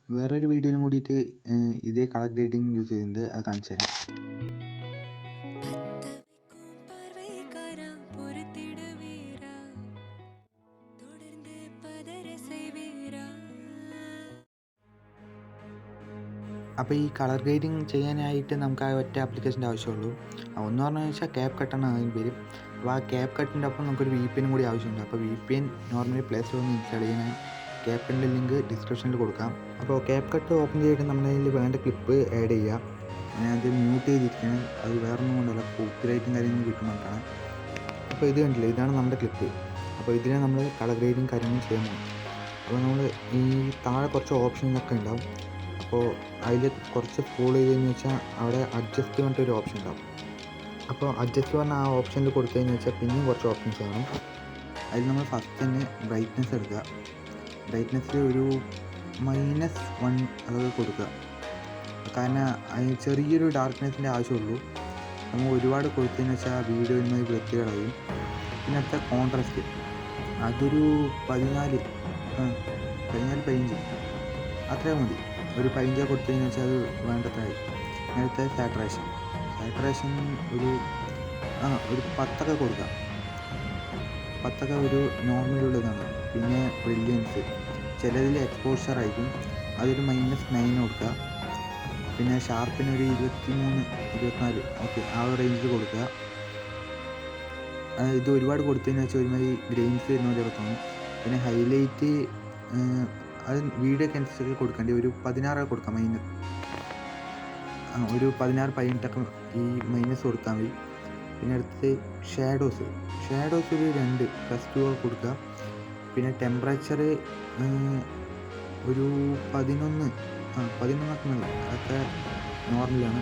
വേറൊരു വീഡിയോയിലും കൂടിയിട്ട് ഇതേ കളർ ഗ്രേഡിങ് യൂസ് ചെയ്യുന്നുണ്ട്, അത് കാണിച്ചു തരാം. അപ്പോൾ ഈ കളർ ഗ്രേഡിങ് ചെയ്യാനായിട്ട് നമുക്ക് ആ ഒറ്റ ആപ്ലിക്കേഷൻ്റെ ആവശ്യമുള്ളൂ. ഒന്ന് പറഞ്ഞു വെച്ചാൽ ക്യാപ് കട്ടാണ് അതിന് പേര്. അപ്പോൾ ആ ക്യാപ് കട്ടിൻ്റെ ഒപ്പം നമുക്കൊരു VPN കൂടി ആവശ്യമുണ്ട്. അപ്പോൾ VPN നോർമലി പ്ലേ സ്റ്റോറിൽ നിന്ന് ഇൻസ്റ്റാൾ ചെയ്യാൻ ക്യാപ്പിൻ്റെ ലിങ്ക് ഡിസ്ക്രിപ്ഷനിൽ കൊടുക്കാം. അപ്പോൾ ക്യാപ് കട്ട് ഓപ്പൺ ചെയ്തിട്ട് നമ്മളതിൽ വേണ്ട ക്ലിപ്പ് ആഡ് ചെയ്യുക. ഞാനത് മ്യൂട്ട് ചെയ്തിരിക്കുകയാണ്, അത് വേറൊന്നും കൊണ്ടല്ല, കോപ്പിറൈറ്റും കാര്യങ്ങളും കിട്ടുന്നതാണ്. അപ്പോൾ ഇത് കണ്ടില്ലേ, ഇതാണ് നമ്മുടെ ക്ലിപ്പ്. അപ്പോൾ ഇതിനെ നമ്മൾ കളർ ഗ്രേഡിങ് കാര്യങ്ങളും ചെയ്യാൻ പോകും. അപ്പോൾ നമ്മൾ ഈ താഴെ കുറച്ച് ഓപ്ഷനൊക്കെ ഉണ്ടാവും. അപ്പോൾ അതിൽ കുറച്ച് സ്ക്രോൾ ചെയ്തതെന്ന് വെച്ചാൽ അവിടെ അഡ്ജസ്റ്റ് പറഞ്ഞിട്ടൊരു ഓപ്ഷൻ ഉണ്ടാവും. അപ്പോൾ അഡ്ജസ്റ്റ് പറഞ്ഞ ആ ഓപ്ഷനിൽ കൊടുത്തതെന്ന് വെച്ചാൽ പിന്നെയും കുറച്ച് ഓപ്ഷൻസ് കാണും. അതിൽ നമ്മൾ ഫസ്റ്റ് തന്നെ ബ്രൈറ്റ്നെസ് എടുക്കുക. ബ്രൈറ്റ്നെസ്സിൽ ഒരു -1 അതൊക്കെ കൊടുക്കുക. കാരണം അതിന് ചെറിയൊരു ഡാർക്ക്നെസ്സിൻ്റെ ആവശ്യമുള്ളൂ. നമ്മൾ ഒരുപാട് കൊടുത്തതെന്ന് വെച്ചാൽ വീഡിയോ ഇന്ന് വൃത്തികളായും. പിന്നെ അടുത്ത കോൺട്രാസ്റ്റ് അതൊരു 14-15 അത്രയും മതി. ഒരു 15 കൊടുത്തതെന്ന് വെച്ചാൽ അത് വേണ്ടത്രയായി. നേരത്തെ സാറ്റുറേഷൻ ഒരു 10 കൊടുക്കാം. 10 ഒരു നോർമലുള്ളതാണ്. പിന്നെ ബ്രില്യൻസ് ചിലതിൽ എക്സ്പോഷർ ആയിരിക്കും, അതൊരു -9 കൊടുക്കുക. പിന്നെ ഷാർപ്പിന് ഒരു 23-24 ഓക്കെ, ആ ഒരു റേഞ്ചിൽ കൊടുക്കുക. ഇത് ഒരുപാട് കൊടുത്തതെന്ന് വെച്ചാൽ ഒരുമാതിരി ഗ്രെയിൻസ് വരുന്ന പോലെയൊക്കെ തോന്നും. പിന്നെ ഹൈലൈറ്റ് അത് വീഡിയോക്ക് അനുസരിച്ച് കൊടുക്കേണ്ടി ഒരു 16 കൊടുക്കാം. ഒരു 16-18 ഈ മൈനസ് കൊടുത്താൽ മതി. പിന്നെ അടുത്ത് ഷാഡോസ് ഒരു 2+2 കൊടുക്കുക. പിന്നെ ടെമ്പറേച്ചർ ഒരു 11 11 മതി, അതൊക്കെ നോർമലാണ്.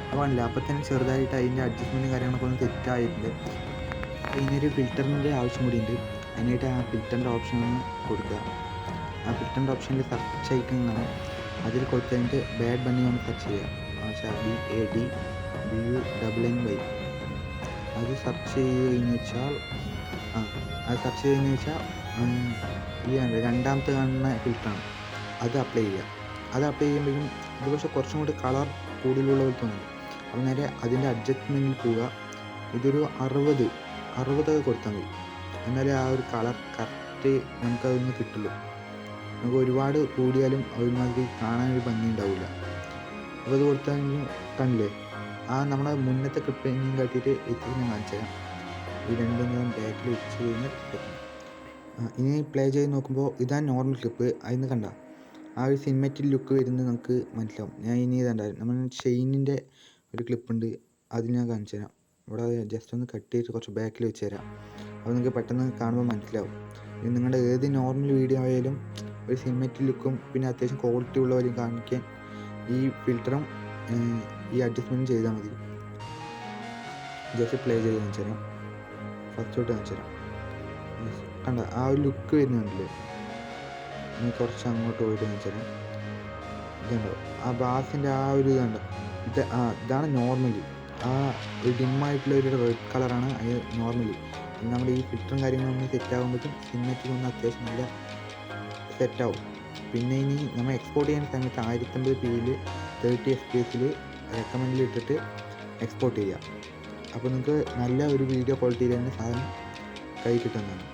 അപ്പോൾ അല്ല അപ്പം തന്നെ ചെറുതായിട്ട് അതിൻ്റെ അഡ്ജസ്റ്റ്മെൻറ്റും കാര്യങ്ങളൊക്കെ ഒന്ന് തെറ്റായിട്ടുണ്ട്. ഇതിനൊരു ഫിൽറ്ററിൻ്റെ ആവശ്യം കൂടി ഉണ്ട്. അതിനായിട്ട് ആ ഫിൽറ്ററിൻ്റെ ഓപ്ഷൻ ഒന്ന് കൊടുക്കുക. ആ ഫിൽറ്ററിൻ്റെ ഓപ്ഷനിൽ സെർച്ച് ഐക്കൺ കാണാം, അതിൽ കൊടുത്ത് കഴിഞ്ഞിട്ട് ബാഡ് ബണ്ണി ഒന്ന് സെർച്ച് ചെയ്യുക. BADBUNNY അത് സെർച്ച് ചെയ്ത് കഴിഞ്ഞ് വെച്ചാൽ ഈ രണ്ടാമത്തെ കാണുന്ന ഫിൽറ്ററാണ്, അത് അപ്ലൈ ചെയ്യുക. അത് അപ്ലൈ ചെയ്യുമ്പോഴേക്കും ഇത് പക്ഷേ കുറച്ചും കൂടി കളർ കൂടുതലുള്ള പോലെ തോന്നുന്നു. അപ്പോൾ നേരെ അതിൻ്റെ അഡ്ജസ്റ്റ്മെൻറ്റിൽ പോവുക. ഇതൊരു 60 കൊടുത്താൽ മതി. എന്നാലേ ആ ഒരു കളർ കറക്റ്റ് നമുക്കതൊന്ന് കിട്ടുള്ളൂ. നമുക്ക് ഒരുപാട് കൂടിയാലും ഒരുമാതിരി കാണാനൊരു ഭംഗി ഉണ്ടാവില്ല. അപ്പോൾ അത് കൊടുത്താൽ കണ്ടില്ലേ, ആ നമ്മുടെ മുന്നത്തെ ക്ലിപ്പിനെയും കാട്ടിയിട്ട് എത്തി ഞാൻ കാണിച്ചു തരാം. ഈ രണ്ടും ഞാൻ ബാക്കിൽ വെച്ച് കഴിഞ്ഞാൽ ഇനി പ്ലേ ചെയ്ത് നോക്കുമ്പോൾ ഇതാണ് നോർമൽ ക്ലിപ്പ്. അതിന് കണ്ട ആ ഒരു സിനിമാറ്റിക് ലുക്ക് വരുന്നത് നമുക്ക് മനസ്സിലാവും. ഞാൻ ഇനി ഇതുണ്ടായിരുന്നു നമ്മൾ ഷെയ്നിൻ്റെ ഒരു ക്ലിപ്പുണ്ട്, അത് ഞാൻ കാണിച്ചു തരാം. ഇവിടെ ജസ്റ്റ് ഒന്ന് കട്ട് ചെയ്തിട്ട് കുറച്ച് ബാക്കിൽ വെച്ച് തരാം. അപ്പോൾ നിങ്ങൾക്ക് പെട്ടെന്ന് കാണുമ്പോൾ മനസ്സിലാവും. ഇത് നിങ്ങളുടെ ഏത് നോർമൽ വീഡിയോ ആയാലും ഒരു സിനിമാറ്റിക് ലുക്കും പിന്നെ അത്യാവശ്യം ക്വാളിറ്റി ഉള്ളവരെയും കാണിക്കാൻ ഈ ഫിൽറ്ററും ഈ അഡ്ജസ്റ്റ്മെൻറ്റും ചെയ്താൽ മതി. ജസ്റ്റ് പ്ലേ ചെയ്ത് കാണിച്ചു തരാം. ഫസ്റ്റ് തൊട്ട് കാണിച്ചു തരാം. കണ്ട ആ ഒരു ലുക്ക് വരുന്നുണ്ടല്ലേ, ഇനി കുറച്ച് അങ്ങോട്ട് പോയിട്ട് കാണിച്ചു തരാം. ഇതുണ്ടോ ആ ബാസിൻ്റെ ആ ഒരു ഇതുണ്ടോ, ഇതാണ് നോർമലി. ആ ഒരു ഡിമ്മായിട്ടുള്ള ഒരു റെഡ് കളറാണ് അത് നോർമലി. നമ്മുടെ ഈ ഫിൽറ്ററും കാര്യങ്ങളൊന്നും സെറ്റ് ആകുമ്പോഴേക്കും സിനിമാറ്റിക് ഒന്ന് അത്യാവശ്യം നല്ല സെറ്റാവും. പിന്നെ ഇനി നമ്മൾ എക്സ്പോർട്ട് ചെയ്യുന്ന സമയത്ത് 1080p 30 FPS റെക്കമെൻഡിൽ ഇട്ടിട്ട് എക്സ്പോർട്ട് ചെയ്യുക. അപ്പോൾ നിങ്ങൾക്ക് നല്ല ഒരു വീഡിയോ ക്വാളിറ്റിയിൽ തന്നെ സാധനം കൈ കിട്ടുന്നതാണ്.